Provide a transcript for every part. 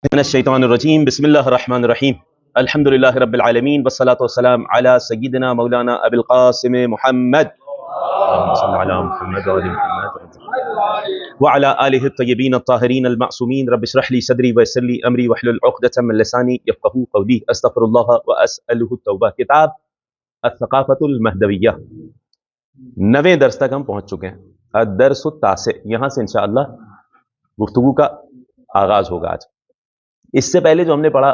من الشیطان الرجیم بسم اللہ الرحمن الرحیم الحمد للہ رب العالمین والصلاة والسلام علی سیدنا مولانا ابی القاسم محمد اللہم صل علی محمد وعلی محمد وعلی آلہ الطیبین الطاہرین المعصومین رب اشرح لی صدری ویسر لی امری واحلل عقدۃ من لسانی یفقہوا قولی استغفر اللہ واسألہ التوبہ۔ کتاب الثقافۃ المہدویہ، 9ویں درس تک ہم پہنچ چکے ہیں، الدرس التاسع۔ یہاں سے انشاءاللہ گفتگو کا آغاز ہوگا۔ آج اس سے پہلے جو ہم نے پڑھا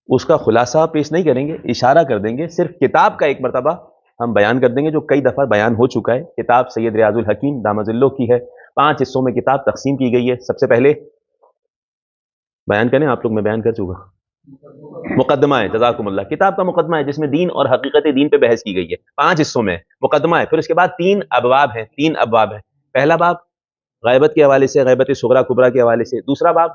اس کا خلاصہ پیش نہیں کریں گے، اشارہ کر دیں گے، صرف کتاب کا ایک مرتبہ ہم بیان کر دیں گے جو کئی دفعہ بیان ہو چکا ہے۔ کتاب سید ریاض الحکیم دامت ذلہ کی ہے، 5 حصوں میں کتاب تقسیم کی گئی ہے۔ سب سے پہلے بیان کریں آپ لوگ، میں بیان کر چکا، مقدمہ ہے، جزاکم اللہ۔ کتاب کا مقدمہ ہے جس میں دین اور حقیقت دین پہ بحث کی گئی ہے، 5 حصوں میں مقدمہ ہے۔ پھر اس کے بعد 3 ابواب ہیں، 3 ابواب ہیں۔ پہلا باب غیبت کے حوالے سے، غیبت صغریٰ کبریٰ کے حوالے سے۔ دوسرا باب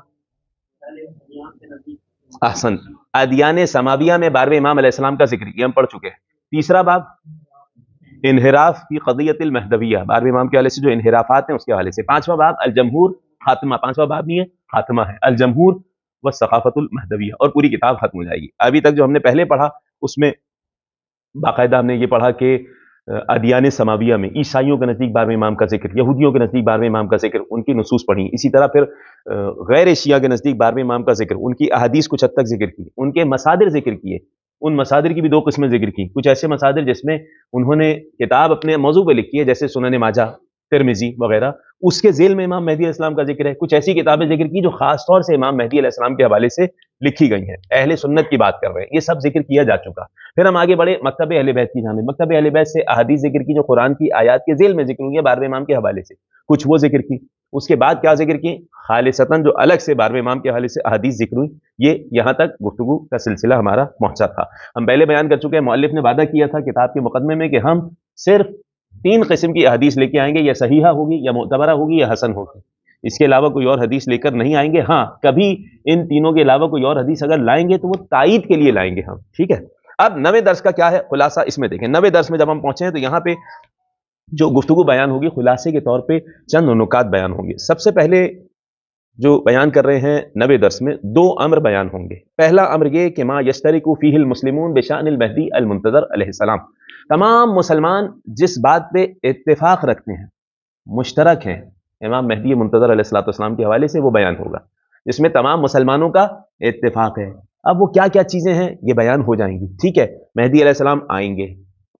احسن ادیان سماویہ میں 12ویں امام علیہ السلام کا ذکر، یہ ہم پڑھ چکے ہیں۔ تیسرا باب انحراف کی قضیت المہدویہ، 12ویں امام کے حوالے سے جو انحرافات ہیں اس کے حوالے سے۔ 5واں باب الجمہور، خاتمہ، 5واں باب نہیں ہے، خاتمہ ہے، الجمہور والثقافۃ المہدویہ، اور پوری کتاب ختم ہو جائے گی۔ ابھی تک جو ہم نے پہلے پڑھا اس میں باقاعدہ ہم نے یہ پڑھا کہ ادیان سماویہ میں عیسائیوں کے نزدیک 12ویں امام کا ذکر، یہودیوں کے نزدیک 12ویں امام کا ذکر، ان کی نصوص پڑھی۔ اسی طرح پھر غیر شیعہ کے نزدیک 12ویں امام کا ذکر، ان کی احادیث کچھ حد تک ذکر کی، ان کے مصادر ذکر کیے۔ ان مصادر کی بھی 2 قسمیں ذکر کی، کچھ ایسے مصادر جس میں انہوں نے کتاب اپنے موضوع پہ لکھی ہے جیسے سنن ماجہ، ترمذی وغیرہ، اس کے ذیل میں امام مہدی علیہ السلام کا ذکر ہے۔ کچھ ایسی کتابیں ذکر کی جو خاص طور سے امام مہدی علیہ السلام کے حوالے سے لکھی گئی ہیں، اہل سنت کی بات کر رہے ہیں، یہ سب ذکر کیا جا چکا۔ پھر ہم آگے بڑھے مکتب اہل بیت کی جانب، مکتب اہل بیت سے احادیث ذکر کی جو قرآن کی آیات کے ذیل میں ذکر ہوئی ہیں 12ویں امام کے حوالے سے، کچھ وہ ذکر کی۔ اس کے بعد کیا ذکر کی؟ خالصتاً جو الگ سے 12ویں امام کے حوالے سے احادیث ذکر ہوئی۔ یہ یہاں تک گفتگو کا سلسلہ ہمارا پہنچا تھا۔ ہم پہلے بیان کر چکے ہیں، مؤلف نے وعدہ کیا تھا کتاب کے مقدمے میں کہ ہم صرف 3 قسم کی احادیث لے کے آئیں گے، یا صحیحہ ہوگی، یا معتبرہ ہوگی، یا حسن ہوگی۔ اس کے علاوہ کوئی اور حدیث لے کر نہیں آئیں گے۔ ہاں کبھی ان تینوں کے علاوہ کوئی اور حدیث اگر لائیں گے تو وہ تائید کے لیے لائیں گے ہم، ٹھیک ہے۔ اب 9ویں درس کا کیا ہے خلاصہ، اس میں دیکھیں۔ 9ویں درس میں جب ہم پہنچے ہیں تو یہاں پہ جو گفتگو بیان ہوگی خلاصے کے طور پہ چند نکات بیان ہوں گے۔ سب سے پہلے جو بیان کر رہے ہیں 9ویں درس میں 2 امر بیان ہوں گے۔ پہلا امر یہ کہ ما یشترک فیہ المسلمون بشأن المہدی المنتظر علیہ السلام، تمام مسلمان جس بات پہ اتفاق رکھتے ہیں، مشترک ہیں امام مہدی منتظر علیہ السلام کے حوالے سے، وہ بیان ہوگا جس میں تمام مسلمانوں کا اتفاق ہے۔ اب وہ کیا کیا چیزیں ہیں یہ بیان ہو جائیں گی، ٹھیک ہے۔ مہدی علیہ السلام آئیں گے،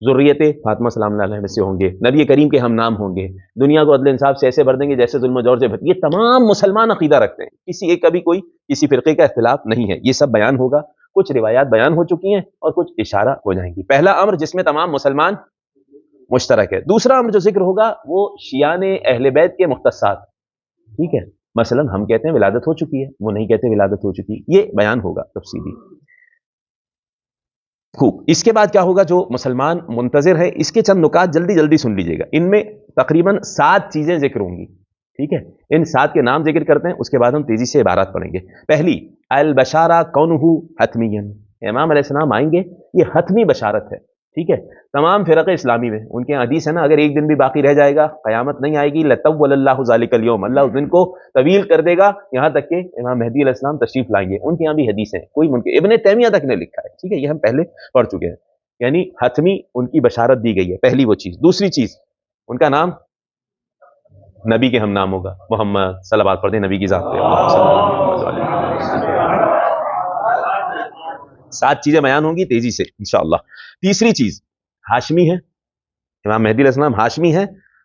ذریت فاطمہ سلام اللہ علیہ میں سے ہوں گے، نبی کریم کے ہم نام ہوں گے، دنیا کو عدل انصاف سے ایسے بھر دیں گے جیسے ظلم و جور سے بھر۔ یہ تمام مسلمان عقیدہ رکھتے ہیں، کسی ایک کبھی کوئی کسی فرقے کا اختلاف نہیں ہے۔ یہ سب بیان ہوگا، کچھ روایات بیان ہو چکی ہیں اور کچھ اشارہ ہو جائیں گی۔ پہلا امر جس میں تمام مسلمان مشترک ہے۔ دوسرا امر جو ذکر ہوگا وہ شیعان اہل بیت کے مختصات، ٹھیک ہے۔ مثلا ہم کہتے ہیں ولادت ہو چکی ہے، وہ نہیں کہتے ولادت ہو چکی، یہ بیان ہوگا تفصیلی۔ خوب، اس کے بعد کیا ہوگا؟ جو مسلمان منتظر ہے اس کے چند نکات جلدی جلدی سن لیجیے گا۔ ان میں تقریباً 7 چیزیں ذکر ہوں گی، ٹھیک ہے۔ ان 7 کے نام ذکر کرتے ہیں، اس کے بعد ہم تیزی سے عبارات پڑھیں گے۔ پہلی، البشارہ کونہ حتمیًا، امام علیہ السلام آئیں گے، یہ حتمی بشارت ہے، ٹھیک ہے۔ تمام فرق اسلامی میں ان کے حدیث ہے نا، اگر ایک دن بھی باقی رہ جائے گا قیامت نہیں آئے گی، لطول اللہ ذالک الیوم، اللہ اس دن کو طویل کر دے گا یہاں تک کہ امام مہدی علیہ السلام تشریف لائیں گے۔ ان کے یہاں بھی حدیث ہیں، کوئی منکر، ابن تیمیہ تک نے لکھا ہے، ٹھیک ہے، یہ ہم پہلے پڑھ چکے ہیں۔ یعنی حتمی ان کی بشارت دی گئی ہے، پہلی وہ چیز۔ دوسری چیز، ان کا نام نبی کے ہم نام ہوگا، محمد صلوات پڑھتے ہیں نبی کی ذات پہ۔ 7 چیزیں بیان ہوں گی تیزی سے انشاءاللہ۔ تیسری چیز، ہاشمی ہے، امام مہدی علیہ السلام ہاشمی ہیں،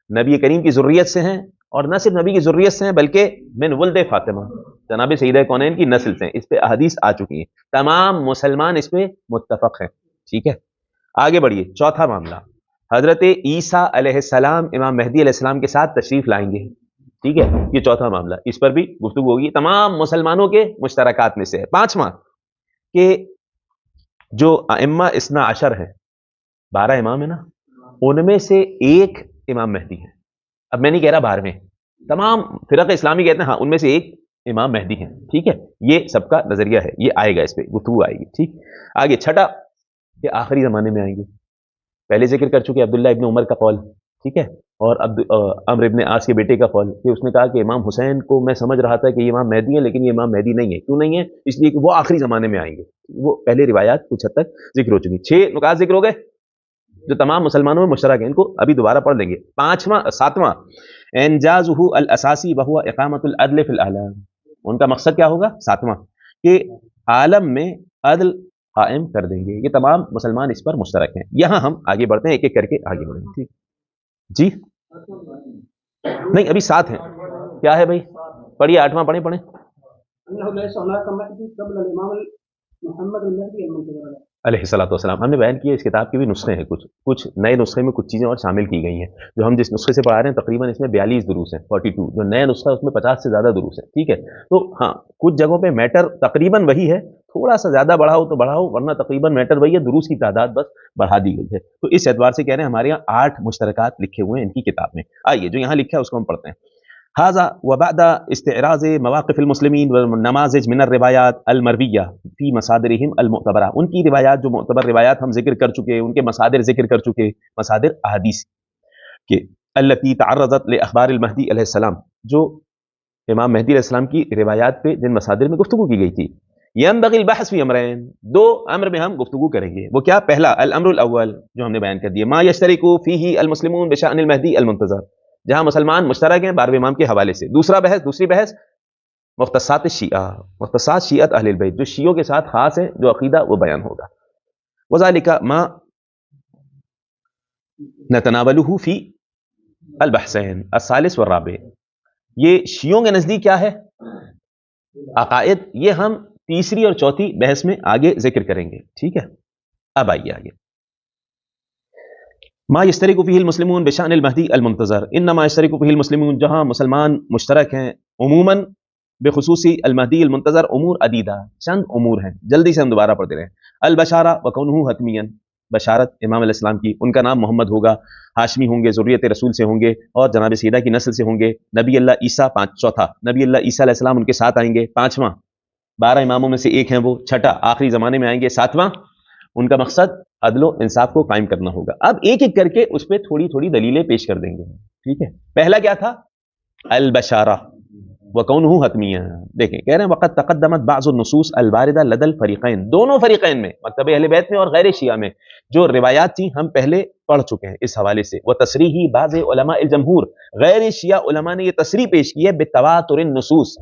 نبی کریم کی ذریت سے ہیں، اور نہ صرف نبی کی ذریت سے ہیں بلکہ من ولد فاطمہ، جناب سیدہ کونین کی نسل سے ہیں۔ اس پہ احادیث آ چکی ہیں، تمام مسلمان اس پہ متفق ہیں، ٹھیک ہے۔ آگے بڑھیے، چوتھا معاملہ، حضرت عیسیٰ علیہ السلام امام مہدی علیہ السلام کے ساتھ تشریف لائیں گے، ٹھیک ہے، یہ چوتھا معاملہ، اس پر بھی گفتگو ہوگی، تمام مسلمانوں کے مشترکات میں سے ہے۔ پانچواں کہ جو ائمہ اثنا عشر ہیں، 12 امام ہیں نا، ان میں سے ایک امام مہدی ہے۔ اب میں نہیں کہہ رہا 12ویں، تمام فرق اسلامی کہتے ہیں ہاں ان میں سے ایک امام مہدی ہیں، ٹھیک ہے۔ یہ سب کا نظریہ ہے، یہ آئے گا، اس پہ گفتگو آئے گی، ٹھیک۔ آگے چھٹا کہ آخری زمانے میں آئیں گے، پہلے ذکر کر چکے عبداللہ ابن عمر کا قول، ٹھیک ہے، اور عمرو ابن عاص کے بیٹے کا قول کہ اس نے کہا کہ امام حسین کو میں سمجھ رہا تھا کہ یہ امام مہدی ہیں، لیکن یہ امام مہدی نہیں ہے. کیوں نہیں ہے؟ اس لیے کہ وہ آخری زمانے میں آئیں گے. وہ پہلے روایات کچھ حد تک ذکر ہو چکی. 6 نکات ذکر ہو گئے جو تمام مسلمانوں میں مشترک ہیں، ان کو ابھی دوبارہ پڑھ لیں گے. 7واں انجازہ الاساسی وہو اقامت العدل فی العالم. ان کا مقصد کیا ہوگا؟ 7واں کہ عالم میں عدل قائم کر دیں گے. یہ تمام مسلمان اس پر مشترک ہیں. یہاں ہم آگے بڑھتے ہیں، ایک ایک کر کے آگے بڑھیں گے. ٹھیک جی نہیں، ابھی 7 ہیں. کیا ہے بھائی؟ پڑھیے 8واں پڑھیں. علیہ الصلوۃ والسلام. ہم نے بیان کیا اس کتاب کے بھی نسخے ہیں، کچھ نئے نسخے میں کچھ چیزیں اور شامل کی گئی ہیں. جو ہم جس نسخے سے پڑھا رہے ہیں تقریباً اس میں 42 دروس ہیں، 42. جو نئے نسخہ ہے اس میں 50 سے زیادہ دروس ہیں. ٹھیک ہے، تو ہاں کچھ جگہوں پہ میٹر تقریباً وہی ہے، تھوڑا سا زیادہ بڑھاؤ تو بڑھاؤ، ورنہ تقریباً میٹر وہی ہے، دروس کی تعداد بس بڑھا دی گئی ہے. تو اس اعتبار سے کہہ رہے ہیں ہمارے یہاں 8 مشترکات لکھے ہوئے ہیں ان کی کتاب میں. آئیے جو یہاں لکھا ہے اس کو ہم پڑھتے ہیں. هذا وبعد استعراض مواقف المسلمین والنماذج من الروایات المرویہ فی مصادرہم المعتبرہ. ان کی روایات جو معتبر روایات ہم ذکر کر چکے، ان کے مصادر ذکر کر چکے، مصادر احادیث کے التی تعرضت لاخبار المہدی علیہ السلام، جو امام مہدی علیہ السلام کی روایات پہ جن مصادر میں گفتگو کی گئی تھی. ينبغي البحث في امرین. 2 امر میں ہم گفتگو کریں گے. وہ کیا؟ پہلا الامر الاول جو ہم نے بیان کر دیا، ما یشترک فیہ المسلمون بشأن المہدی المنتظر، جہاں مسلمان مشترک ہیں 12ویں امام کے حوالے سے. دوسری بحث مختصات الشیعہ، مختصات شیعت اہل البیت، جو شیعوں کے ساتھ خاص ہے، جو عقیدہ وہ بیان ہوگا. وذالک ما نتناولہ فی البحثین الثالث والرابع. یہ شیعوں کے نزدیک کیا ہے؟ عقائد. یہ ہم تیسری اور چوتھی بحث میں آگے ذکر کریں گے. ٹھیک ہے، اب آئیے آگے. ما یشترک فیہ المسلمون بشأن المہدی المنتظر. انما یشترک فیہ المسلمون، جہاں مسلمان مشترک ہیں عموماً بخصوصی المہدی المنتظر امور عدیدہ، چند امور ہیں. جلدی سے ہم دوبارہ پڑھتے رہیں. البشارہ وکونہ حتمیاً، بشارت امام علیہ السلام کی، ان کا نام محمد ہوگا، ہاشمی ہوں گے، ذریت رسول سے ہوں گے، اور جناب سیدہ کی نسل سے ہوں گے. نبی اللہ عیسیٰ. چوتھا نبی اللہ عیسیٰ علیہ السلام ان کے ساتھ آئیں گے. 5واں 12 اماموں میں سے ایک ہیں وہ. 6 آخری زمانے میں آئیں گے. 7واں ان کا مقصد عدل و انصاف کو قائم کرنا ہوگا. اب ایک ایک کر کے اس پہ تھوڑی تھوڑی دلیلیں پیش کر دیں گے. ٹھیک ہے، پہلا کیا تھا؟ البشارہ وکونہ حتمیہ. دیکھیں کہہ رہے ہیں وقد تقدمت بعض النصوص الواردہ لدى الفریقین، دونوں فریقین میں، مکتب اہل بیت میں اور غیر شیعہ میں، جو روایات تھیں ہم پہلے پڑھ چکے ہیں اس حوالے سے. وہ تصریحی بعض علماء الجمہور، غیر شیعہ علماء نے یہ تصریح پیش کی ہے بتواتر النصوص،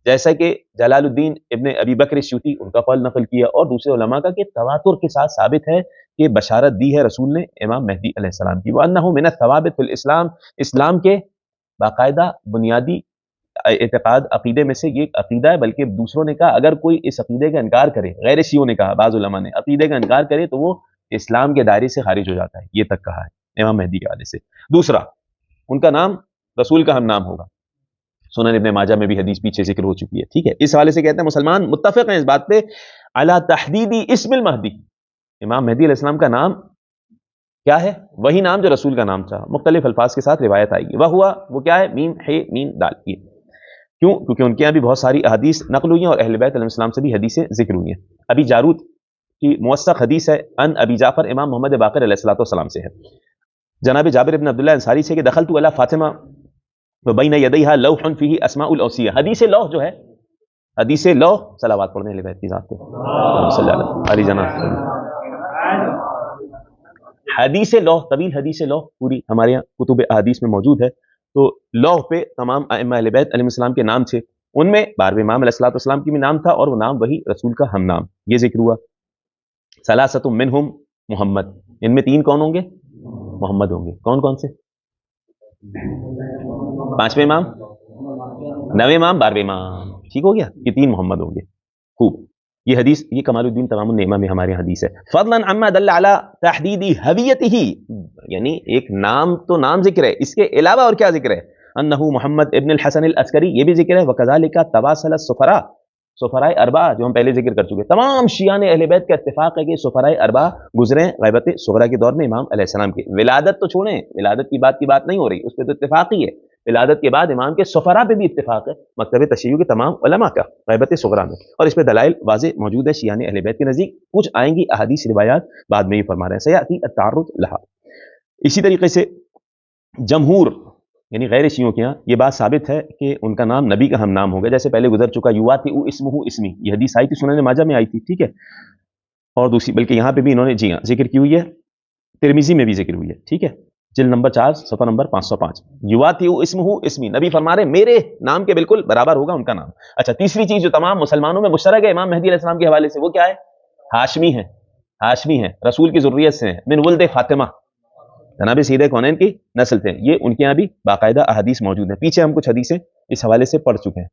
جیسا کہ جلال الدین ابن ابی بکر سیوطی ان کا قول نقل کیا اور دوسرے علماء کا، کہ تواتر کے ساتھ ثابت ہے کہ بشارت دی ہے رسول نے امام مہدی علیہ السلام کی. وَأَنَّهُ مِنَ الثَّوَابِتِ فِي الْإِسْلام، اسلام کے باقاعدہ بنیادی اعتقاد عقیدے میں سے یہ عقیدہ ہے. بلکہ دوسروں نے کہا اگر کوئی اس عقیدے کا انکار کرے، غیر شیعوں نے کہا، بعض علماء نے عقیدے کا انکار کرے تو وہ اسلام کے دائرے سے خارج ہو جاتا ہے. یہ تک کہا ہے امام مہدی کے حوالے سے. دوسرا ان کا نام رسول کا ہم نام ہوگا. سنن ابن ماجہ میں بھی حدیث پیچھے ذکر ہو چکی ہے. ٹھیک ہے، اس حوالے سے کہتے ہیں مسلمان متفق ہیں اس بات پہ علی تحدید اسم المہدی، امام مہدی علیہ السلام کا نام کیا ہے؟ وہی نام جو رسول کا نام تھا، مختلف الفاظ کے ساتھ روایت آئے گی. وہ کیا ہے؟ میم ہے میم دال. کیوں؟ کیونکہ ان کے یہاں بھی بہت ساری احادیث نقل ہوئی ہیں اور اہل بیت علیہ السلام سے بھی حدیثیں ذکر ہوئی ہیں. ابی جارود کی موثق حدیث ہے ان ابی جعفر، امام محمد باقر علیہ الصلوۃ والسلام سے ہے، جناب جابر ابن عبداللہ انصاری سے، کہ دخلت علی فاطمہ وبین یدیہا لوح فیہ اسماء الاوصیہ. حدیث لوح جو ہے، حدیث لوح، صلوات پڑھنے اہل بیت کی ذات پہ صلی اللہ علیہ جناب. حدیث لوح، طویل حدیث لوح پوری ہمارے یہاں کتب احادیث میں موجود ہے. تو لوح پہ تمام ائمہ اہل بیت علیہ السلام کے نام تھے. ان میں 12ویں امام علیہ الصلوۃ والسلام کی بھی نام تھا، اور وہ نام وہی رسول کا ہم نام. یہ ذکر ہوا. ثلاثۃ منہم محمد، ان میں 3 کون ہوں گے؟ محمد ہوں گے. کون کون سے؟ 5ویں امام، 9ویں امام، 12ویں امام. ٹھیک ہو گیا، یہ 3 محمد ہوں گے. خوب. یہ حدیث، یہ کمال الدین تمام النعمہ میں ہمارے حدیث ہے. فضلا عما دل علی تحدید ہویتہ، یعنی ایک نام تو نام ذکر ہے، اس کے علاوہ اور کیا ذکر ہے؟ انہ محمد ابن الحسن العسکری، یہ بھی ذکر ہے. وکذالک تواصل السفراء، سفراء اربعہ جو ہم پہلے ذکر کر چکے. تمام شیعہ نے اہل بیت کا اتفاق ہے کہ سفراء اربعہ گزرے غیبت صغریٰ کے دور میں امام علیہ السلام کی. ولادت تو چھوڑیں، ولادت کی بات نہیں ہو رہی، اس پہ تو اتفاق ہی ہے. ولادت کے بعد امام کے سفراء پہ بھی اتفاق ہے، مکتب تشیع کے تمام علماء کا غیبت صغریٰ میں. اور اس پہ دلائل واضح موجود ہے شیعہ نے اہل بیت کے نزدیک. کچھ آئیں گی احادیث روایات بعد میں ہی فرما رہے ہیں، سیاتی التعرض لہا. اسی طریقے سے جمہور یعنی غیر شیعوں کے یہاں یہ بات ثابت ہے کہ ان کا نام نبی کا ہم نام ہوگا، جیسے پہلے گزر چکا یواطئ اسمہ اسمی، یہ حدیث آئی تھی سنن ماجہ میں آئی تھی، ٹھیک ہے، اور دوسری بلکہ یہاں پہ بھی انہوں نے جی ہاں ذکر کی ہوئی ہے، ترمذی میں بھی ذکر ہوئی ہے، ٹھیک ہے، جلد نمبر 4 صفحہ نمبر 505، یواطئ اسمہ اسمی، نبی فرما رہے میرے نام کے بالکل برابر ہوگا ان کا نام۔ اچھا تیسری چیز جو تمام مسلمانوں میں مشترک ہے امام مہدی علیہ السلام کے حوالے سے، وہ کیا ہے؟ ہاشمی ہے، ہاشمی ہے، رسول کی ذریت سے ہیں، من ولد فاطمہ، جناب سیدہ کونین کی نسل تھے، یہ ان کے یہاں بھی باقاعدہ احادیث موجود ہیں، پیچھے ہم کچھ حدیثیں اس حوالے سے پڑھ چکے ہیں۔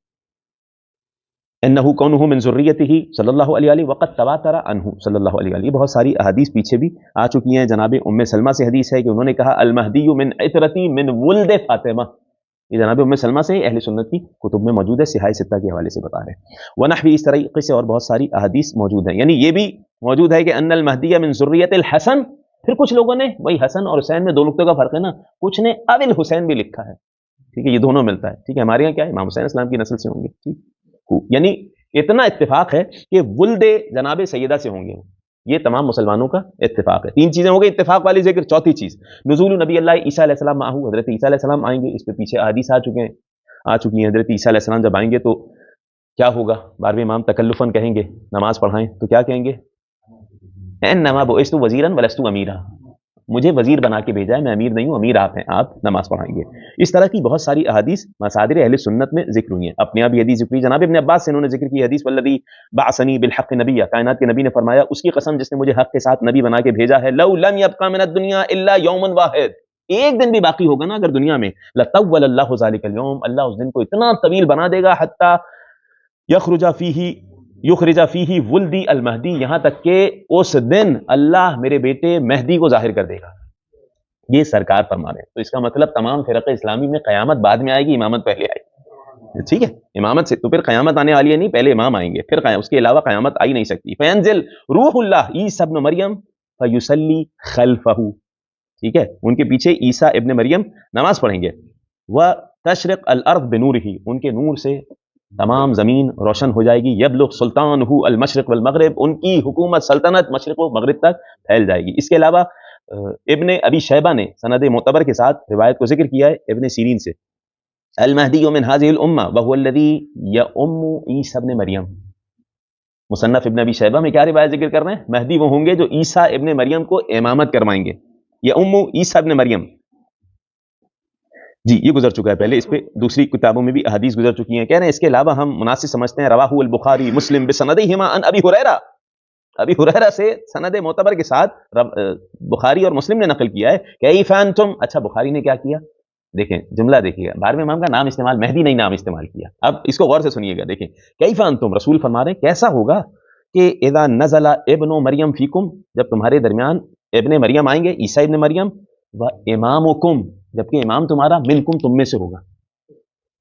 انہ کونہ من ذریتہ صلی اللہ علیہ وآلہ وقد تواتر عنہ صلی اللہ علیہ وآلہ، بہت ساری احادیث پیچھے بھی آ چکی ہیں۔ جناب ام سلمہ سے حدیث ہے کہ انہوں نے کہا المہدی من عطرتی من ولد فاطمہ، یہ جناب ام سلمہ سے اہل سنت کی کتب میں موجود ہے، صحاح ستہ کے حوالے سے بتا رہے ہیں۔ ونحوی، اس طریقے سے اور بہت ساری احادیث موجود ہیں، یعنی یہ بھی موجود ہے کہ ان المہدی من ذریت الحسن، پھر کچھ لوگوں نے وہی حسن اور حسین میں دو نقطوں کا فرق ہے نا، کچھ نے اب الحسین بھی لکھا ہے، ٹھیک ہے، یہ دونوں ملتا ہے، ٹھیک ہے، ہمارے یہاں کیا ہے امام حسین اسلام کی نسل سے ہوں گے، ٹھیک، یعنی اتنا اتفاق ہے کہ ولد جناب سیدہ سے ہوں گے، یہ تمام مسلمانوں کا اتفاق ہے۔ تین چیزیں ہو گئی اتفاق والی ذکر، چوتھی چیز نزول نبی اللہ عیسیٰ علیہ السلام معہو، حضرت عیسیٰ علیہ السلام آئیں گے، اس پہ پیچھے احادیث آ چکی ہیں، حضرت عیسیٰ علیہ السلام جب آئیں گے تو کیا ہوگا؟ 12ویں امام تکلفاً کہیں گے نماز پڑھائیں تو کیا کہیں گے؟ انما بعثت وزیرا ولست امیرا، مجھے وزیر بنا کے بھیجا ہے، میں امیر نہیں ہوں، امیر آپ ہیں، آپ نماز پڑھائیں گے۔ اس طرح کی بہت ساری احادیث مصادر اہل سنت میں ذکر ہوئی ہیں، اپنے آپ یہ حدیث ذکر ہوئی، جناب ابن عباس سے انہوں نے ذکر کی حدیث والذی بعثنی بالحق نبی، کائنات کے نبی نے فرمایا اس کی قسم جس نے مجھے حق کے ساتھ نبی بنا کے بھیجا ہے، لو لم یبقى من الدنیا الا یوم واحد، ایک دن بھی باقی ہوگا نا اگر دنیا میں، لطول اللہ ذلک اليوم، اللہ اس دن کو اتنا طویل بنا دے گا، حتی یخرج فیہ ولدی المہدی، یہاں تک کہ اس دن اللہ میرے بیٹے مہدی کو ظاہر کر دے گا، یہ سرکار فرما رہے ہیں۔ تو اس کا مطلب تمام فرق اسلامی میں قیامت بعد میں آئے گی، امامت پہلے آئے گی، ٹھیک ہے، امامت سے تو پھر قیامت آنے والی ہے نہیں، پہلے امام آئیں گے، پھر اس کے علاوہ قیامت آ ہی نہیں سکتی۔ فینزل روح اللہ عیسیٰ ابن مریم فیصلی خلفہ، ٹھیک ہے، ان کے پیچھے عیسیٰ ابن مریم نماز پڑھیں گے، وتشرق الارض بنورہ، ان کے نور سے تمام زمین روشن ہو جائے گی، یبلغ سلطانہ المشرق والمغرب، ان کی حکومت سلطنت مشرق و مغرب تک پھیل جائے گی۔ اس کے علاوہ ابن ابی شیبہ نے سند معتبر کے ساتھ روایت کو ذکر کیا ہے ابن سیرین سے، المہدی من هذه الامہ وهو الذی یؤم عیسی ابن مریم، مصنف ابن ابی شیبہ میں کیا روایت ذکر کر رہے ہیں؟ مہدی وہ ہوں گے جو عیسیٰ ابن مریم کو امامت کروائیں گے، یؤم عیسی ابن مریم، جی یہ گزر چکا ہے پہلے، اس پہ دوسری کتابوں میں بھی احادیث گزر چکی ہیں۔ کہہ رہے ہیں اس کے علاوہ ہم مناسب سمجھتے ہیں رواہ البخاری مسلم بسندہما عن ابی ہریرہ، ابی ہریرہ سے سند معتبر کے ساتھ بخاری اور مسلم نے نقل کیا ہے، کیف انتم، اچھا بخاری نے کیا کیا؟ دیکھیں جملہ دیکھیے، 12ویں امام کا نام استعمال، مہدی نہیں نام استعمال کیا، اب اس کو غور سے سنیے گا، دیکھیں کیف انتم، رسول فرما رہے ہیں کیسا ہوگا کہ اذا نزل ابن مریم فیکم، جب تمہارے درمیان ابن مریم آئیں گے، عیسیٰ ابن مریم، و امامکم، جبکہ امام تمہارا منکم، تم میں سے ہوگا،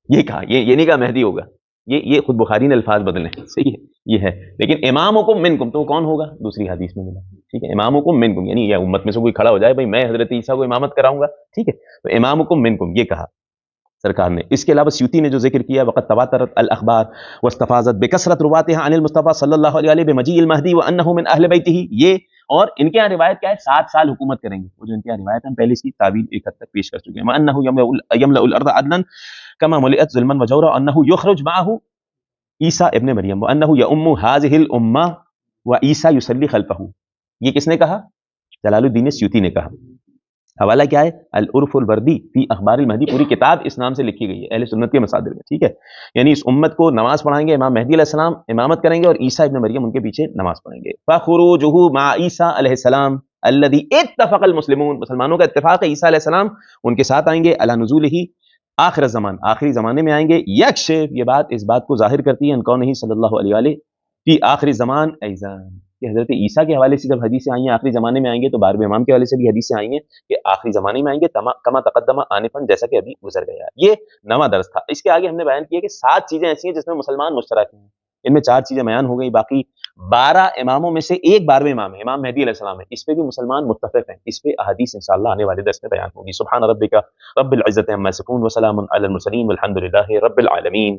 یہ کہا، یہ نہیں کہا مہدی ہوگا، یہ خود بخاری نے الفاظ بدلے ہیں، صحیح ہے یہ ہے، لیکن امامکم منکم تو کون ہوگا؟ دوسری حدیث میں ملا، ٹھیک ہے، امامکم منکم یعنی یہ امت میں سے کوئی کھڑا ہو جائے بھائی میں حضرت عیسیٰ کو امامت کراؤں گا، ٹھیک ہے، تو امامکم منکم یہ کہا سرکار نے۔ اس کے علاوہ سیوطی نے جو ذکر کیا وقد تواترت الاخبار واستفاضت بکثرت رواتها عن المصطفى صلی اللہ علیہ وآلہ بمجیء المہدی وانه من اہل بیتہ، یہ اور ان کے یہاں روایت کیا ہے 7 سال حکومت کریں گے، وہ جو ان کے یہاں روایت ہم پہلے اس کی تعویل ایک حد تک پیش کر چکے ہیں، وانه یملأ الارض عدلا كما ملئت ظلما وجورا، انه يخرج معه عیسیٰ ابن مریم وانه یؤم هذه الامہ وعیسیٰ یصلی خلفہ، یہ کس نے کہا؟ جلال الدین سیوطی نے کہا۔ حوالہ کیا ہے؟ العرف الوردی فی اخبار المہدی، پوری کتاب اس نام سے لکھی گئی ہے اہل سنت کے مصادر میں، ٹھیک ہے، یعنی اس امت کو نماز پڑھائیں گے، امام مہدی علیہ السلام امامت کریں گے اور عیسیٰ ابن مریم ان کے پیچھے نماز پڑھیں گے۔ فخروجہ مع عیسیٰ علیہ السلام الذی اتفق المسلمون، مسلمانوں کا اتفاق ہے عیسیٰ علیہ السلام ان کے ساتھ آئیں گے، علی نزولہ آخر الزمان، آخری زمانے میں آئیں گے، یکشف، یہ بات اس بات کو ظاہر کرتی ہے ان کون نہیں صلی اللہ علیہ وآلہ فی آخری زمان ایزان، کہ حضرت عیسیٰ کے حوالے سے جب حدیثیں آئی ہیں آخری زمانے میں آئیں گے، تو 12ویں امام کے حوالے سے بھی حدیثیں آئی ہیں کہ آخری زمانے میں آئیں گے، کما تقدم آنفاً، جیسا کہ ابھی گزر گیا ہے۔ یہ 9واں درس تھا، اس کے آگے ہم نے بیان کیا کہ 7 چیزیں ایسی ہیں جس میں مسلمان مشترک ہیں، ان میں 4 چیزیں بیان ہو گئی، باقی 12 اماموں میں سے ایک 12ویں امام ہے، امام مہدی علیہ السلام ہے، اس پہ بھی مسلمان متفق ہیں، اس پہ احادیث انشاءاللہ آنے والے درس میں بیان ہوگی۔ سبحان ربک رب العزت عما یصفون وسلام علی المرسلین والحمد للہ رب العالمین۔